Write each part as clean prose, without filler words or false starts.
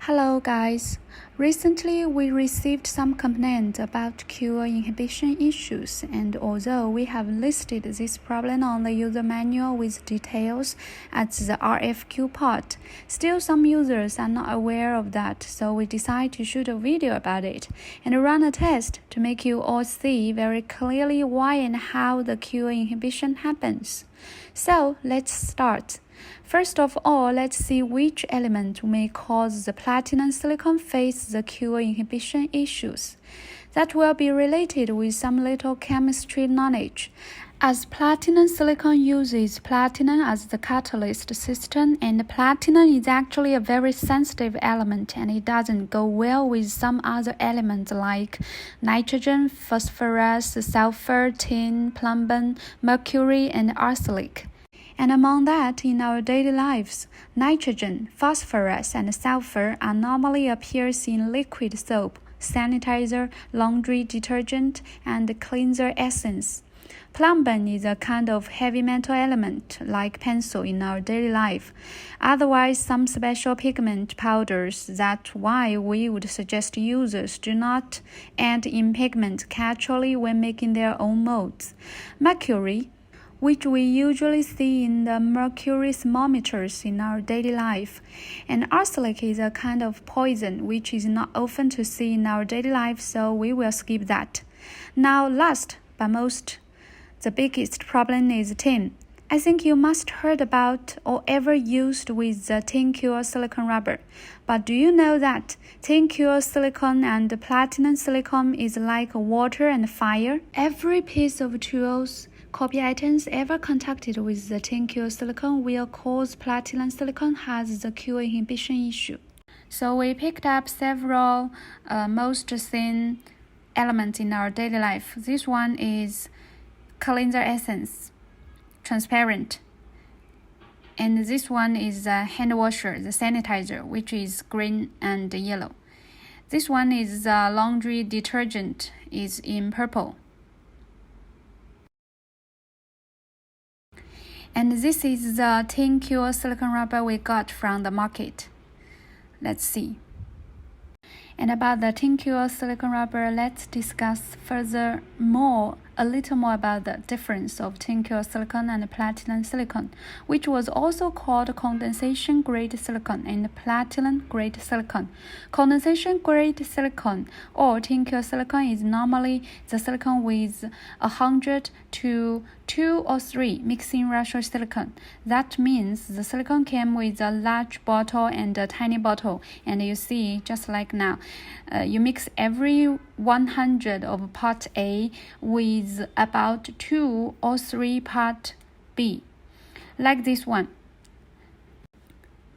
Hello guys, recently we received some complaints about QoE inhibition issues, and although we have listed this problem on the user manual with details at the RFQ part, still some users are not aware of that, so we decided to shoot a video about it and run a test to make you all see very clearly why and how the QoE inhibition happens. So let's start. First of all, let's see which element may cause the platinum silicon face the QoE inhibition issues. That will be related with some little chemistry knowledge. As platinum silicon uses platinum as the catalyst system, and platinum is actually a very sensitive element and it doesn't go well with some other elements like nitrogen, phosphorus, sulfur, tin, plumbum, mercury, and arsenic. And among that, in our daily lives, nitrogen, phosphorus, and sulfur are normally appears in liquid soap, sanitizer, laundry detergent, and cleanser essence. Plumbum is a kind of heavy metal element, like pencil in our daily life. Otherwise, some special pigment powders. That's why we would suggest users do not add in pigment casually when making their own molds. Mercury, which we usually see in the mercury thermometers in our daily life. And arsenic is a kind of poison which is not often to see in our daily life, so we will skip that. Now last but the biggest problem is tin. I think you must heard about or ever used with the tin cure silicone rubber. But do you know that tin cure silicone and platinum silicone is like water and fire? Every piece of tools copy items ever contacted with the tin cure silicone will cause platinum silicone has the QoE inhibition issue. So we picked up several most thin elements in our daily life. This one is cleanser essence, transparent. And this one is the hand washer, the sanitizer, which is green and yellow. This one is the laundry detergent, is in purple. And this is the tin cure silicone rubber we got from the market. Let's see. And about the tin cure silicone rubber, let's discuss a little more about the difference of tin cure silicone and platinum silicone, which was also called condensation grade silicone and platinum grade silicone. Condensation grade silicone or tin cure silicone is normally the silicone with 100 to 2 or 3 mixing ratio silicone. That means the silicone came with a large bottle and a tiny bottle, and you see just like now, you mix every 100 of part A with about 2 or 3 part B, like this one.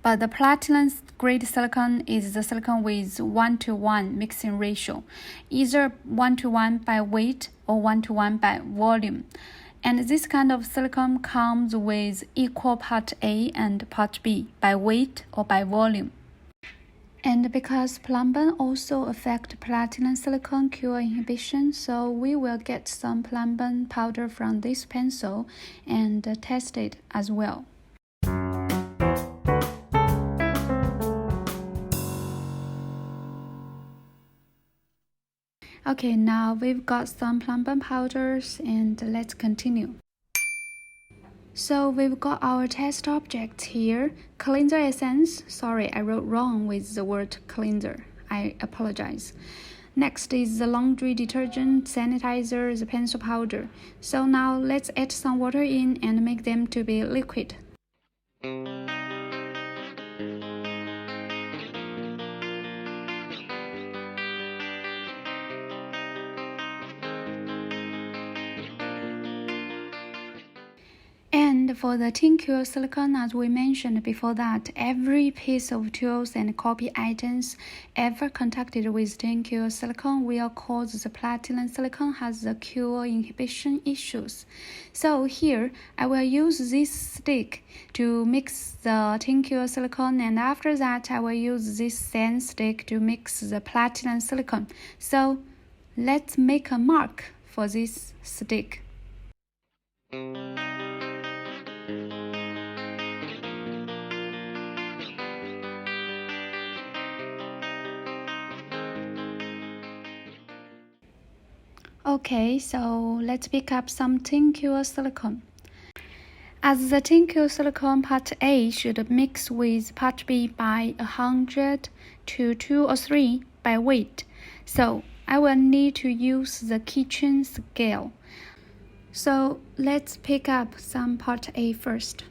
But the platinum grade silicone is the silicone with 1:1 mixing ratio, either 1:1 by weight or 1:1 by volume. And this kind of silicone comes with equal part A and part B by weight or by volume. And because plumbum also affect platinum silicon QoE inhibition, so we will get some plumbum powder from this pencil and test it as well. Okay, now we've got some plumbum powders and let's continue. So we've got our test objects here. Cleanser essence. Sorry, I wrote wrong with the word cleanser. I apologize. Next is the laundry detergent, sanitizer, the pencil powder. So now let's add some water in and make them to be liquid. And for the tin cure silicone, as we mentioned before that, every piece of tools and copy items ever contacted with tin cure silicone will cause the platinum silicone has the QoE inhibition issues. So here, I will use this stick to mix the tin cure silicone, and after that, I will use this sand stick to mix the platinum silicone. So let's make a mark for this stick. Okay, so let's pick up some tincture silicone. As the tincture silicone part A should mix with part B by 100 to 2 or 3 by weight, so I will need to use the kitchen scale. So let's pick up some part A first.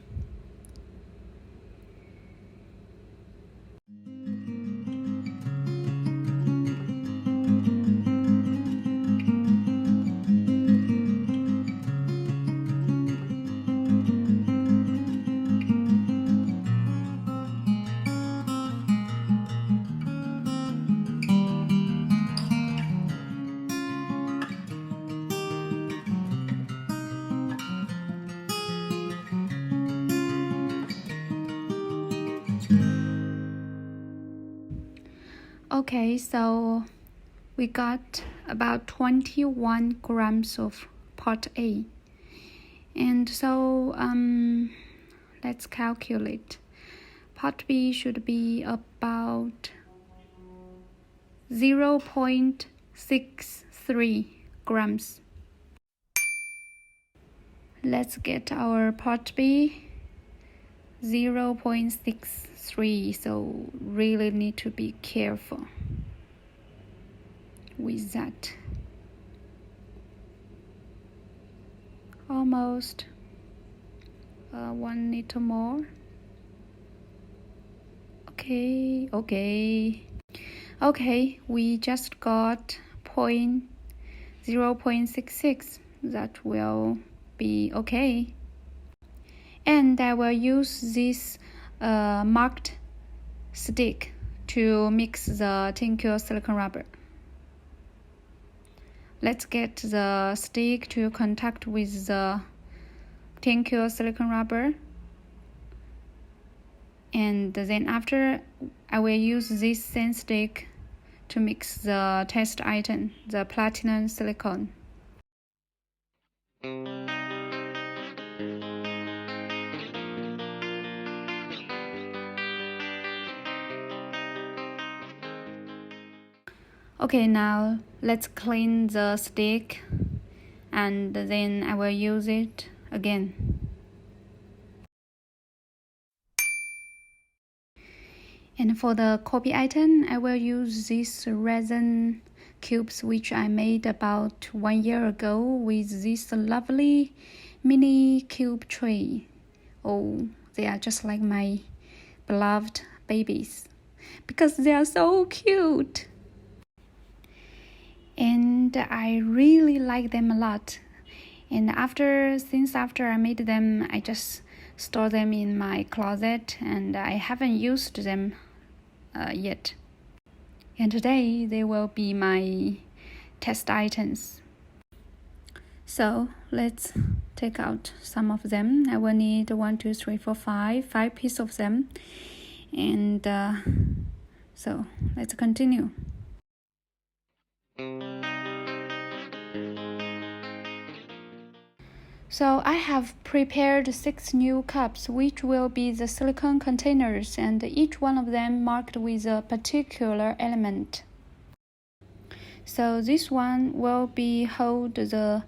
Okay, so we got about 21 grams of part A. And so let's calculate. Part B should be about 0.63 grams. Let's get our part B 0.63, so really need to be careful with that. Almost 1 liter more. Okay, we just got 0.66. That will be okay. And I will use this marked stick to mix the tincture silicone rubber. Let's get the stick to contact with the tincture silicone rubber. And then after, I will use this same stick to mix the test item, the platinum silicone. Okay, now let's clean the stick and then I will use it again. And for the copy item, I will use these resin cubes which I made about 1 year ago with this lovely mini cube tray. Oh, they are just like my beloved babies because they are so cute. And I really like them a lot. And since after I made them, I just store them in my closet and I haven't used them yet. And today they will be my test items. So let's take out some of them. I will need 5 pieces of them. And so let's continue. So I have prepared 6 new cups, which will be the silicone containers, and each one of them marked with a particular element. So this one will hold the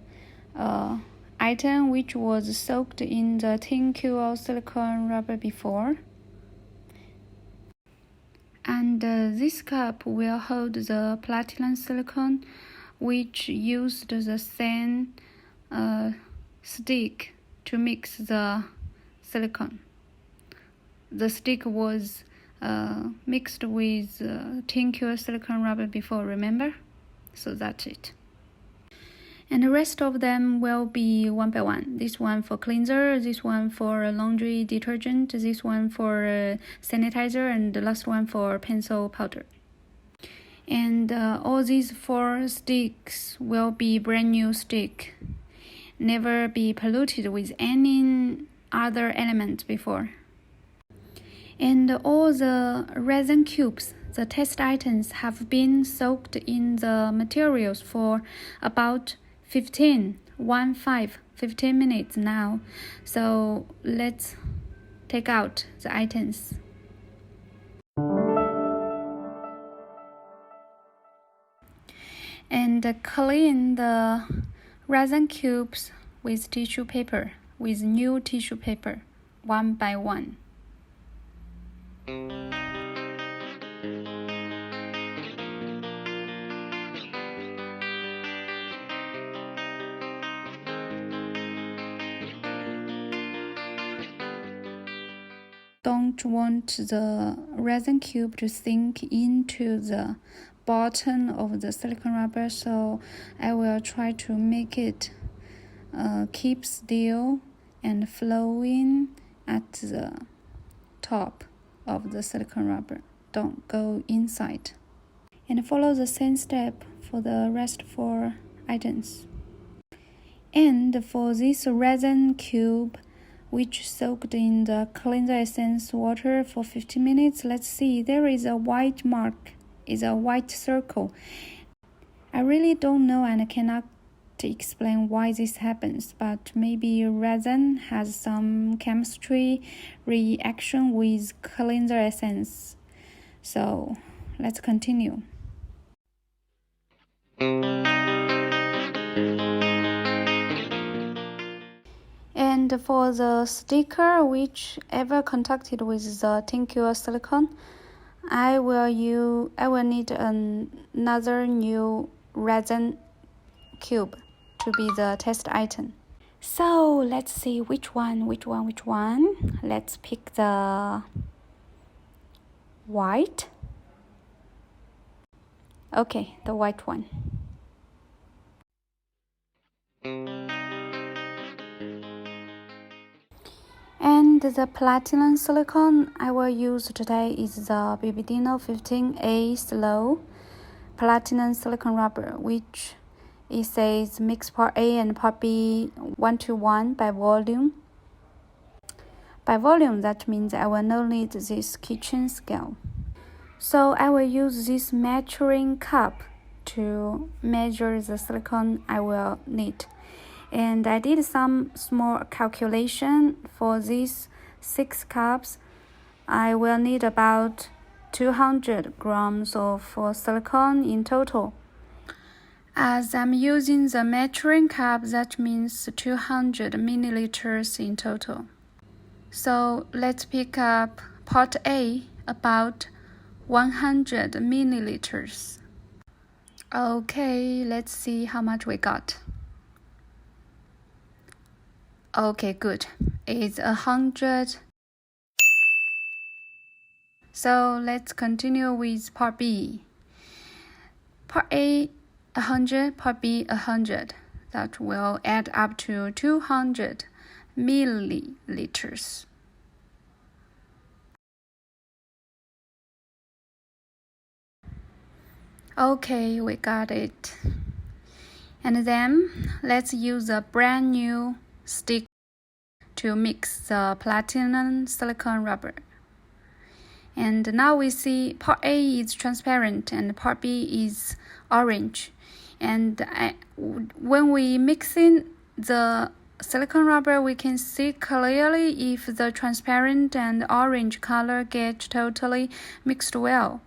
item which was soaked in the tincture silicone rubber before. And this cup will hold the platinum silicone, which used the same stick to mix the silicone. The stick was mixed with tincture silicone rubber before, remember? So that's it. And the rest of them will be one by one. This one for cleanser, this one for laundry detergent, this one for sanitizer, and the last one for pencil powder. And all these 4 sticks will be brand new stick. Never be polluted with any other element before. And all the resin cubes, the test items, have been soaked in the materials for about 15 minutes now. So let's take out the items. and clean the resin cubes with tissue paper, with new tissue paper, one by one. Don't want the resin cube to sink into the bottom of the silicone rubber, so I will try to make it keep still and flowing at the top of the silicone rubber. Don't go inside. And follow the same step for the rest 4 items. And for this resin cube, which soaked in the cleanser essence water for 15 minutes, let's see, there is a white mark, is a white circle. I really don't know and I cannot explain why this happens, but maybe resin has some chemistry reaction with cleanser essence. So let's continue. And for the sticker which ever contacted with the tincture silicone, I will need another new resin cube to be the test item. So let's see which one. Let's pick the white. Okay, the white one. And the platinum silicone I will use today is the Bibidino 15A Slow platinum silicone rubber, which it says mix part A and part B 1:1 by volume. By volume, that means I will not need this kitchen scale. So I will use this measuring cup to measure the silicone I will need. And I did some small calculation. For these 6 cups. I will need about 200 grams of silicone in total. As I'm using the measuring cup, that means 200 milliliters in total. So let's pick up part A, about 100 milliliters. Okay, let's see how much we got. Okay, good. It's 100. So let's continue with part B. Part A, 100, part B, 100. That will add up to 200 milliliters. Okay, we got it. And then let's use a brand new stick to mix the platinum silicone rubber. And now we see part A is transparent and part B is orange. And when we mix in the silicone rubber, we can see clearly if the transparent and orange color get totally mixed well.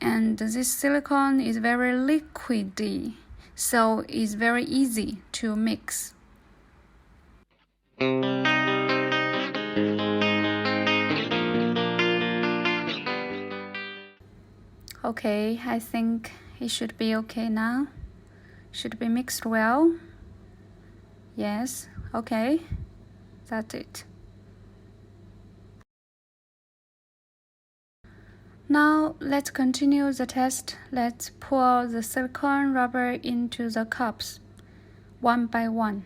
And this silicone is very liquidy, so it's very easy to mix. Okay, I think it should be okay now. Should be mixed well. Yes, okay, that's it. Now let's continue the test. Let's pour the silicone rubber into the cups, one by one.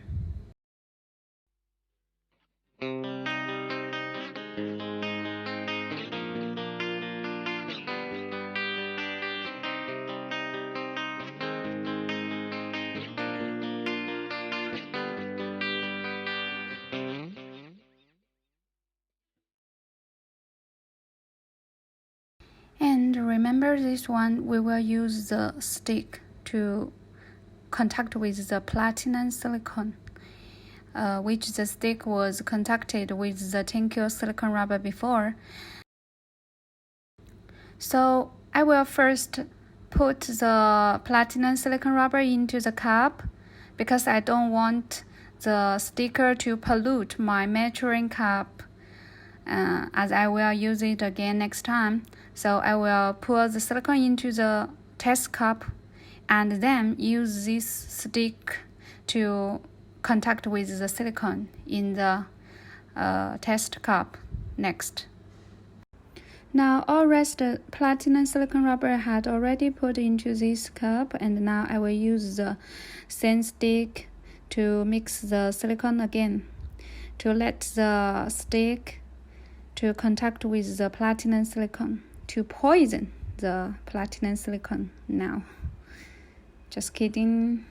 And remember this one, we will use the stick to contact with the platinum silicone, which the stick was contacted with the tincture silicone rubber before. So I will first put the platinum silicone rubber into the cup because I don't want the sticker to pollute my measuring cup, as I will use it again next time. So I will pour the silicone into the test cup and then use this stick to contact with the silicone in the test cup next. Now all rest platinum silicone rubber had already put into this cup, and now I will use the sand stick to mix the silicone again, to let the stick to contact with the platinum silicone, to poison the platinum silicone now. Just kidding.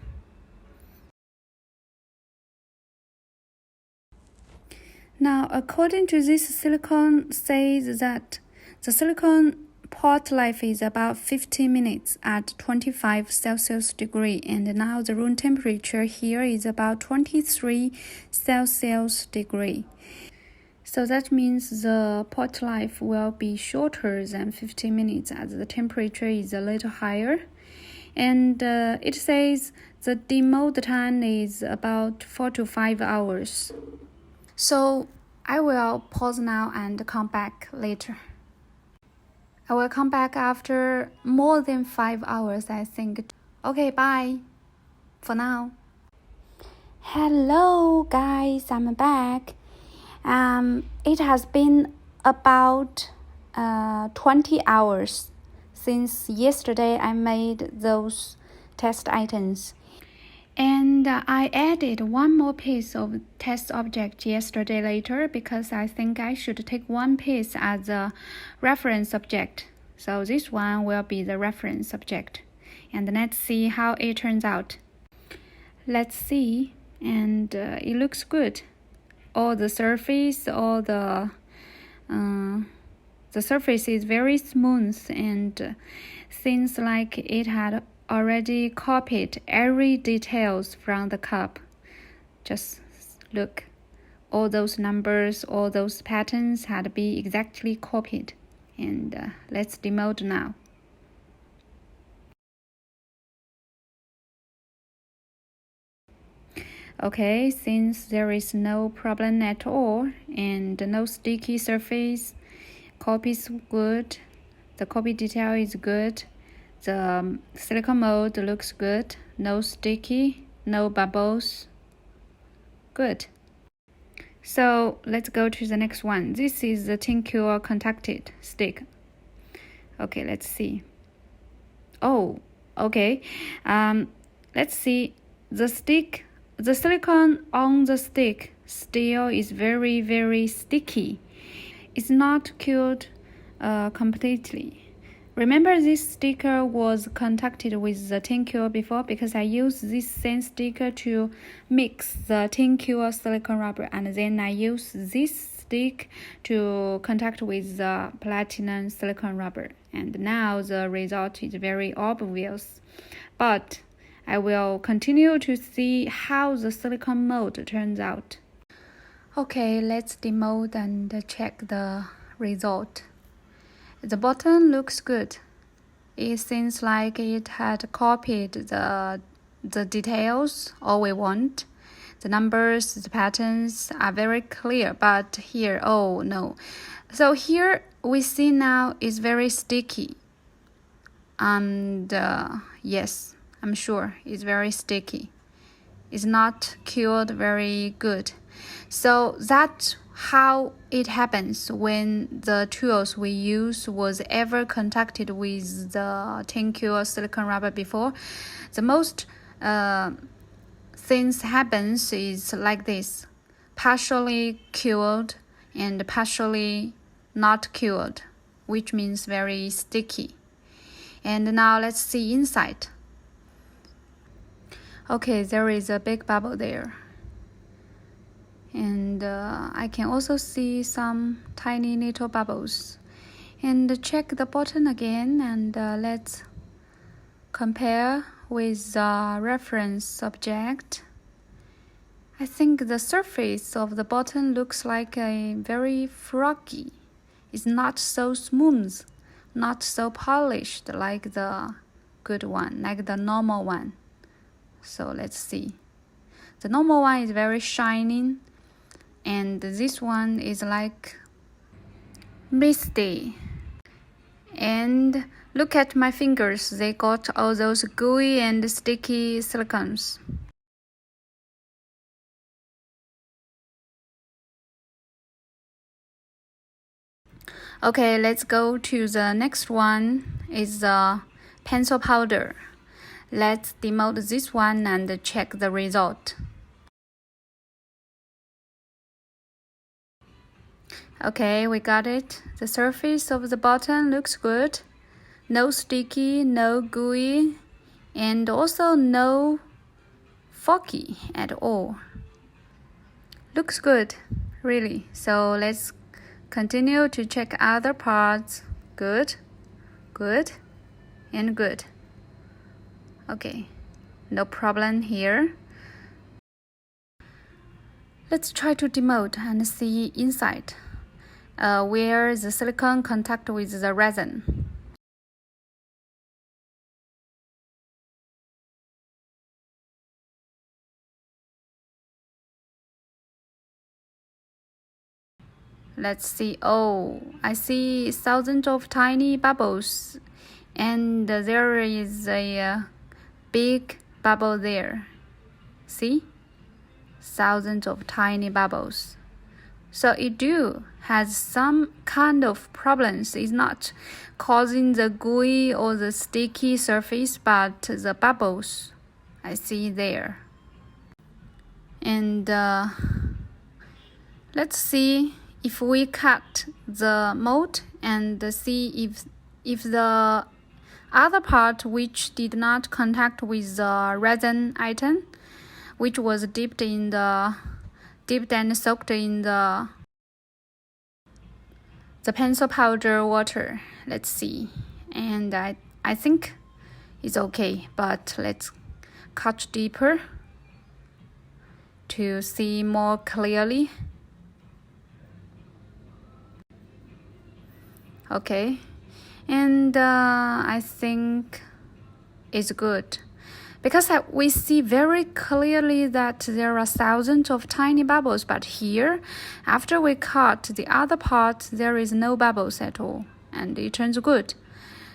Now, according to this silicone says that the silicone pot life is about 15 minutes at 25 Celsius degree, and now the room temperature here is about 23 Celsius degree. So that means the pot life will be shorter than 15 minutes as the temperature is a little higher. And it says the demold time is about 4 to 5 hours. So I will pause now and come back later. I will come back after more than 5 hours, I think. Okay, bye for now. Hello guys, I'm back. It has been about 20 hours since yesterday I made those test items. And I added one more piece of test object yesterday later because I think I should take one piece as a reference object. So this one will be the reference object. And let's see how it turns out. Let's see. And it looks good. All the surface, the surface is very smooth and seems like it had already copied every details from the cup. Just look, all those numbers, all those patterns had been exactly copied. And let's demold now. Okay, since there is no problem at all and no sticky surface, copy is good, the copy detail is good, the silicone mold looks good, no sticky, no bubbles, good. So let's go to the next one. This is the Tincure contacted stick. Okay, let's see. Oh, okay. Let's see. The silicone on the stick still is very, very sticky. It's not cured completely. Remember this sticker was contacted with the Tincure before because I used this same sticker to mix the Tincure silicone rubber, and then I used this stick to contact with the platinum silicone rubber. And now the result is very obvious. But I will continue to see how the silicone mold turns out. Okay, let's demold and check the result. The bottom looks good. It seems like it had copied the details, all we want. The numbers, the patterns are very clear, but here, oh no. So here we see now is very sticky. And yes, I'm sure it's very sticky. It's not cured very good. So that's how it happens when the tools we use was ever contacted with the Tincure silicone rubber before. The most things happens is like this: partially cured and partially not cured, which means very sticky. And now let's see inside. Okay, there is a big bubble there. And I can also see some tiny little bubbles. And check the bottom again, and let's compare with the reference object. I think the surface of the bottom looks like a very froggy. It's not so smooth, not so polished like the good one, like the normal one. So let's see. The normal one is very shining, and this one is like misty. And look at my fingers, they got all those gooey and sticky silicones. Okay, let's go to the next one, is the pencil powder. Let's demote this one and check the result. Okay, we got it. The surface of the bottom looks good. No sticky, no gooey, and also no foggy at all. Looks good, really. So let's continue to check other parts. Good, good, and good. Okay, no problem here. Let's try to demote and see inside, where the silicone contact with the resin. Let's see. Oh, I see thousands of tiny bubbles, and there is a big bubble there. See? Thousands of tiny bubbles. So it has some kind of problems. It's not causing the gooey or the sticky surface, but the bubbles I see there. And let's see if we cut the mold and see if the other part which did not contact with the resin item, which was dipped and soaked in the pencil powder water. Let's see. And I think it's okay, but let's cut deeper to see more clearly. Okay, and I think it's good, because we see very clearly that there are thousands of tiny bubbles, but here, after we cut the other part, there is no bubbles at all, and it turns good.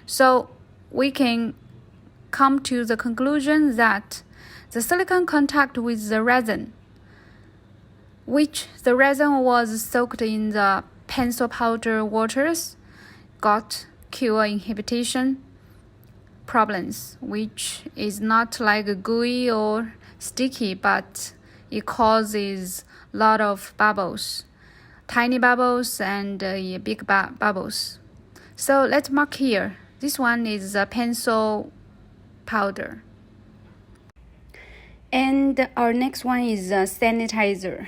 So we can come to the conclusion that the silicone contact with the resin, which the resin was soaked in the pencil powder waters, got QA inhibition problems, which is not like gooey or sticky, but it causes a lot of bubbles, tiny bubbles and big bubbles. So let's mark here. This one is a pencil powder. And our next one is a sanitizer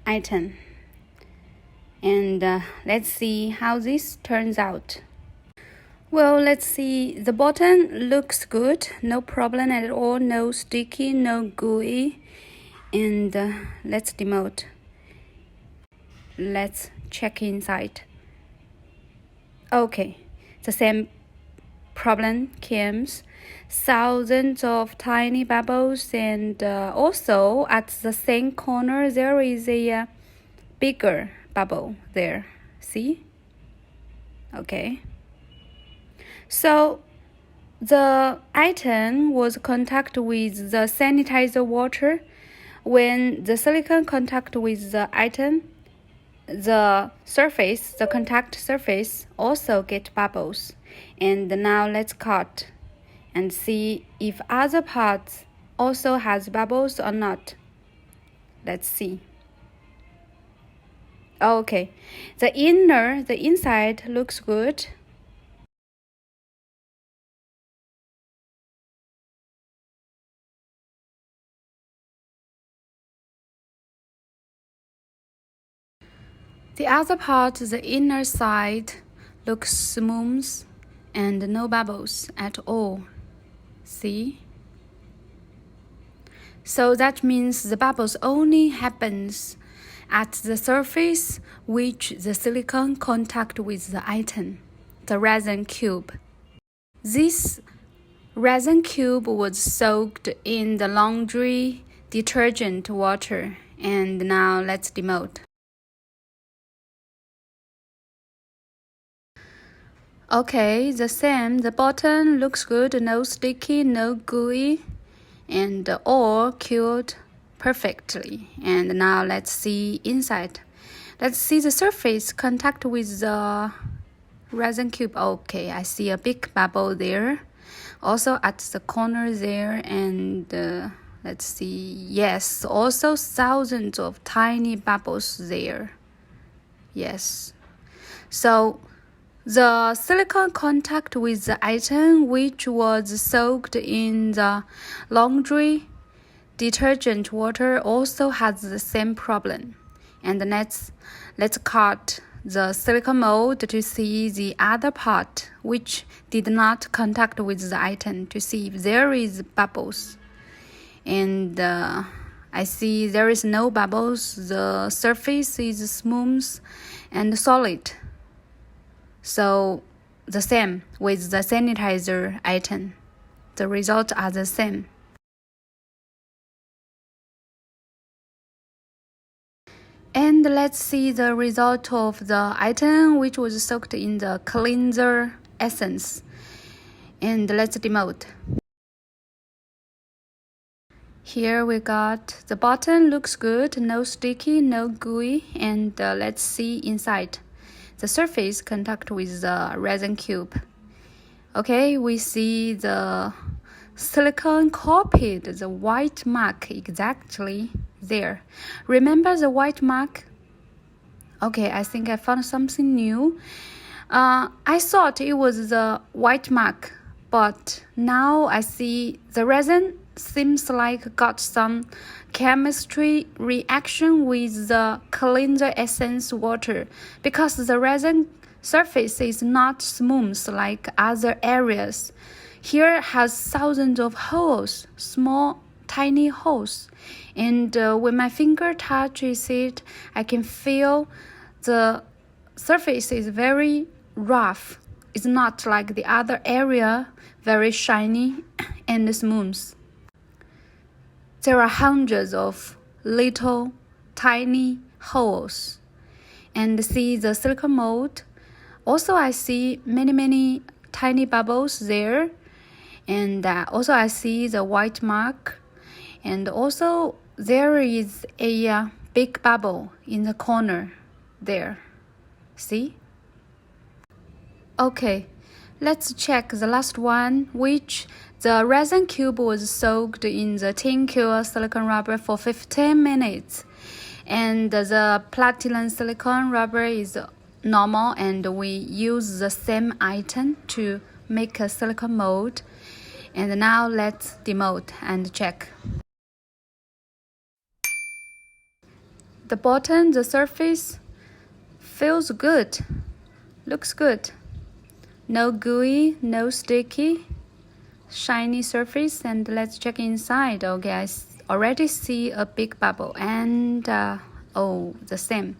item. And let's see how this turns out. Well, let's see. The bottom looks good. No problem at all. No sticky, no gooey. And let's demote. Let's check inside. Okay, the same problem comes. Thousands of tiny bubbles, and also at the same corner there is a bigger bubble there. See? Okay. So the item was contact with the sanitizer water. When the silicone contact with the item, the surface, the contact surface also get bubbles. And now let's cut and see if other parts also has bubbles or not. Let's see. Okay, the inside looks good. The other part, the inner side, looks smooth and no bubbles at all. See? So that means the bubbles only happens at the surface which the silicone contact with the item, the resin cube. This resin cube was soaked in the laundry detergent water, and now let's demote. Okay, the same. The bottom looks good, no sticky, no gooey, and all cured perfectly. And now let's see inside. Let's see the surface contact with the resin cube. Okay, I see a big bubble there. Also at the corner there, and let's see. Yes, also thousands of tiny bubbles there. Yes. So the silicone contact with the item which was soaked in the laundry detergent water also has the same problem. And let's cut the silicone mold to see the other part which did not contact with the item to see if there is bubbles. And I see there is no bubbles. The surface is smooth and solid. So the same with the sanitizer item. The results are the same. And let's see the result of the item which was soaked in the cleanser essence. And let's demote. Here we got the bottom looks good, no sticky, no gooey, and let's see inside. The surface contact with the resin cube. Okay, we see the silicone copied the white mark exactly there. Remember the white mark? Okay, I think I found something new. I thought it was the white mark, but now I see the resin seems like got some chemistry reaction with the cleanser essence water because the resin surface is not smooth like other areas. Here has thousands of holes, small tiny holes, and when my finger touches it, I can feel the surface is very rough. It's not like the other area, very shiny and smooth. There are hundreds of little tiny holes. And see the silicone mold. Also I see many tiny bubbles there. And also I see the white mark. And also there is a big bubble in the corner there. See? Okay, let's check the last one, which the resin cube was soaked in the tin cure silicone rubber for 15 minutes. And the platinum silicone rubber is normal, and we use the same item to make a silicone mold. And now let's demold and check. The bottom, the surface feels good, looks good. No gooey, no sticky, shiny surface. And let's check inside. Okay, I already see a big bubble, and the same.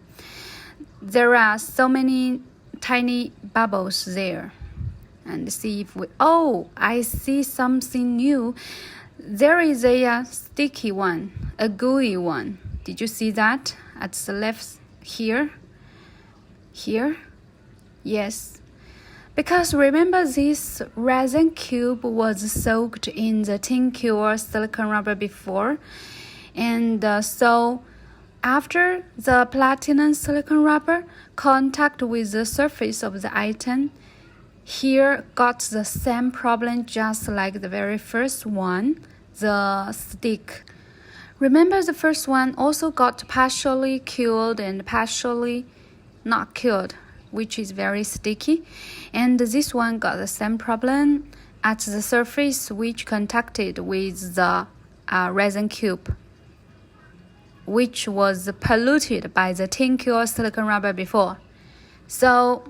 There are so many tiny bubbles there. And see if we, I see something new. There is a sticky one, a gooey one. Did you see that at the left here? Here? Yes. Because remember, this resin cube was soaked in the tin cure silicone rubber before. And so after the platinum silicone rubber contact with the surface of the item, here got the same problem just like the very first one, the stick. Remember the first one also got partially cured and partially not cured, which is very sticky. And this one got the same problem at the surface which contacted with the resin cube, which was polluted by the tin cure silicone rubber before. So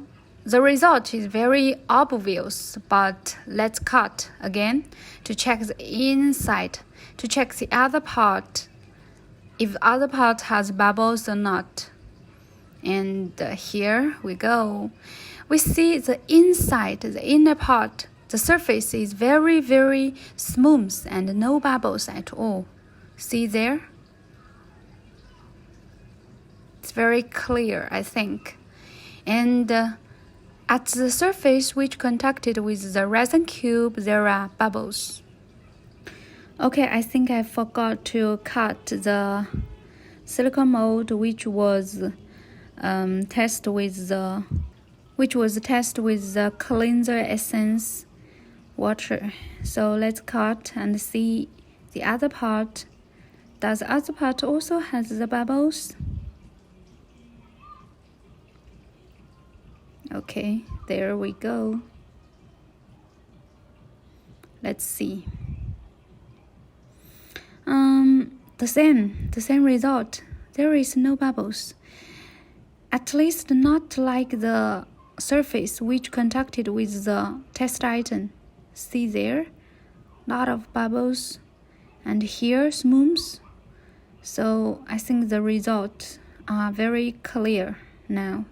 the result is very obvious, but let's cut again to check the inside, to check the other part, if the other part has bubbles or not. And here we go. We see the inside, the inner part the surface is very, very smooth and no bubbles at all. See there? It's very clear, I think. And at the surface which contacted with the resin cube, there are bubbles. Okay, I think I forgot to cut the silicone mold which was tested with the cleanser essence water. So let's cut and see the other part. Does the other part also has the bubbles? Okay, there we go. Let's see. The same result. There is no bubbles. At least not like the surface which contacted with the test item. See there? Lot of bubbles. And here smooth. So I think the results are very clear now.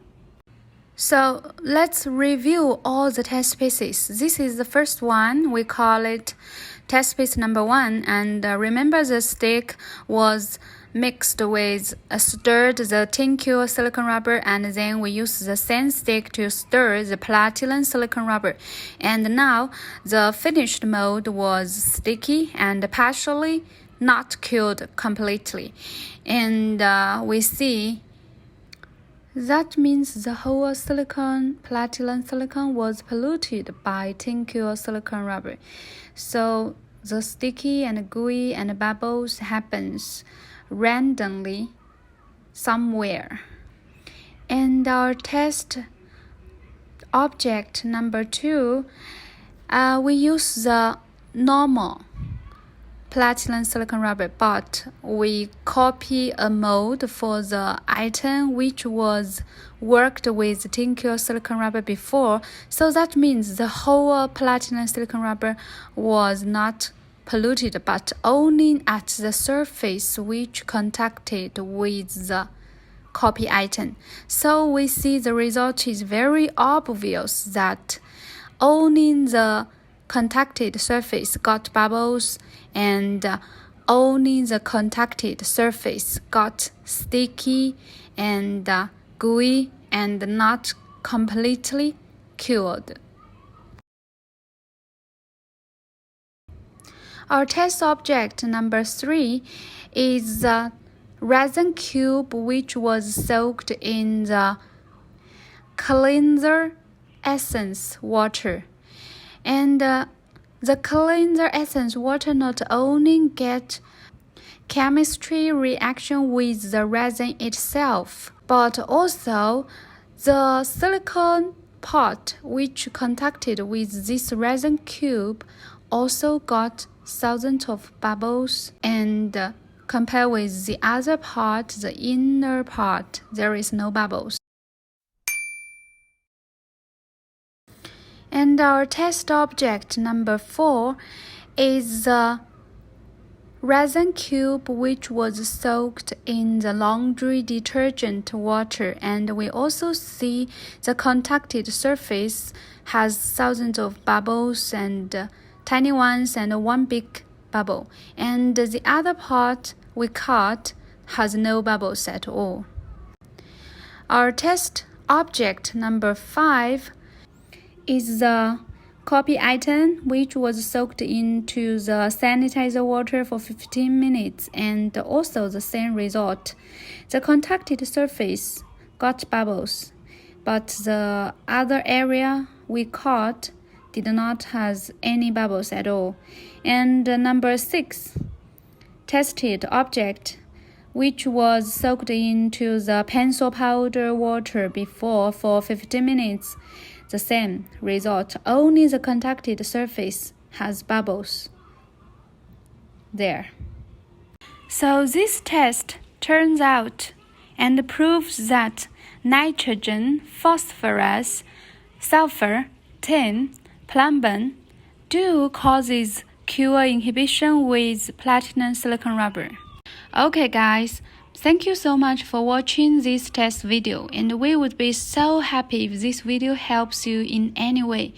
So let's review all the test pieces. This is the first one. We call it test piece number 1. And remember the stick was mixed with stirred the tin-cure silicone rubber, and then we use the same stick to stir the platinum silicone rubber. And now the finished mold was sticky and partially not cured completely. And we see that means the whole platinum silicone was polluted by tin-cure silicone rubber. So the sticky and gooey and bubbles happens randomly somewhere. And our test object number 2, we use the normal platinum silicone rubber, but we copy a mold for the item which was worked with tin-cure silicone rubber before. So that means the whole platinum silicone rubber was not polluted, but only at the surface which contacted with the copy item. So we see the result is very obvious that only the contacted surface got bubbles, and only the contacted surface got sticky and gooey and not completely cured. Our test object number 3 is the resin cube which was soaked in the cleanser essence water. And the cleanser essence water not only get chemistry reaction with the resin itself, but also the silicone pot which contacted with this resin cube also got thousands of bubbles, and compared with the other part, the inner part, there is no bubbles. And our test object number 4 is the resin cube which was soaked in the laundry detergent water, and we also see the contacted surface has thousands of bubbles and tiny ones and one big bubble, and the other part we cut has no bubbles at all. Our test object number 5 is the copy item which was soaked into the sanitizer water for 15 minutes, and also the same result. The contacted surface got bubbles, but the other area we caught did not have any bubbles at all. And number 6, tested object which was soaked into the pencil powder water before for 15 minutes. The same result, only the contacted surface has bubbles there. So this test turns out and proves that nitrogen, phosphorus, sulfur, tin, plumbum do causes cure inhibition with platinum silicone rubber. Okay guys, thank you so much for watching this test video, and we would be so happy if this video helps you in any way.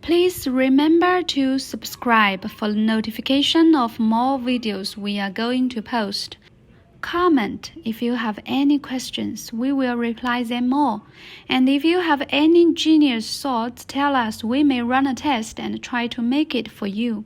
Please remember to subscribe for notification of more videos we are going to post. Comment if you have any questions, we will reply them all. And if you have any genius thoughts, tell us, we may run a test and try to make it for you.